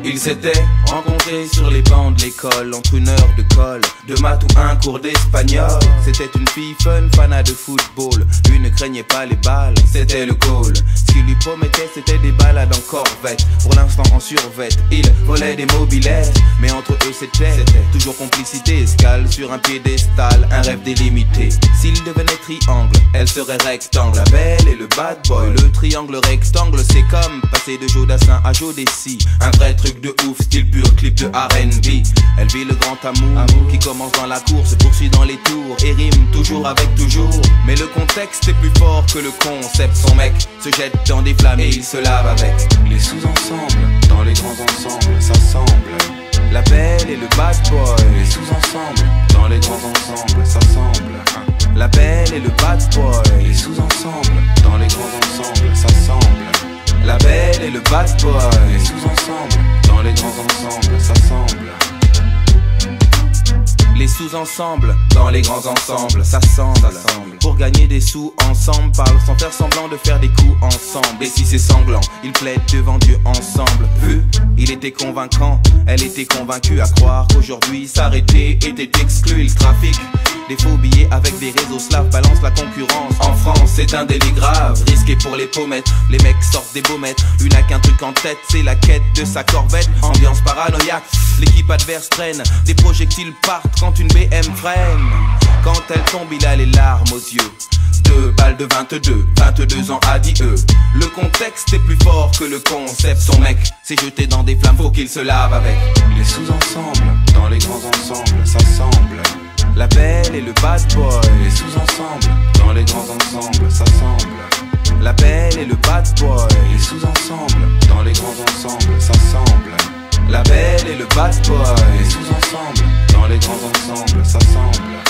Ils s'étaient rencontrés sur les bancs de l'école, entre une heure de colle, de maths ou un cours d'espagnol. C'était une fille fun, fanat de football. Lui ne craignait pas les balles, c'était le goal. Ce qu'il lui promettait, c'était des balades en corvette. Pour l'instant en survette, il volait des mobilettes. Mais entre eux c'était toujours complicité. Escale sur un piédestal, un rêve délimité. S'il devenait triangle, elle serait rectangle. La belle et le bad boy, le triangle rectangle, c'est comme passer de Jodassin à Jodeci. Un vrai truc de ouf, style pur clip de R&B. Elle vit le grand amour qui commence dans la cour, se poursuit dans les tours et rime toujours avec toujours. Mais le contexte est plus fort que le concept. Son mec se jette dans des flammes et il se lave avec. Les sous-ensembles, dans les grands ensembles, ça semble. La belle et le bad boy. Les sous-ensembles, dans les grands ensembles, ça semble. La belle et le bad boy. Les sous-ensembles, dans les grands ensembles, ça semble. La belle et le bad boy. Les sous-ensembles, dans les grands ensembles, ça semble. Les sous-ensembles, dans les grands ensembles, ça semble. Pour gagner des sous ensemble, parle sans faire semblant de faire des coups ensemble. Et si c'est sanglant, ils plaident devant Dieu ensemble. Vu, il était convaincant, elle était convaincue à croire qu'aujourd'hui s'arrêter était exclu. Il trafique des faux billets avec des réseaux slaves, balance la concurrence. En France, c'est un délit grave, risqué pour les pommettes. Les mecs sortent des baumettes, une a qu'un truc en tête, c'est la quête de sa corvette. Ambiance paranoïaque, l'équipe adverse traîne, des projectiles partent quand une BM freine. Quand elle tombe, il a les larmes aux yeux. 2 balles de 22 ans a dit eux. Le contexte est plus fort que le concept. Son mec s'est jeté dans des flammes, faut qu'il se lave avec. Les sous-ensembles, dans les grands ensembles, ça semble. La belle et le bad boy. Les sous-ensembles, dans les grands ensembles, ça semble. La belle et le bad boy. Les sous-ensembles, dans les grands ensembles, ça semble. La belle et le bad boy. Les sous-ensembles, dans les grands ensembles, ça semble.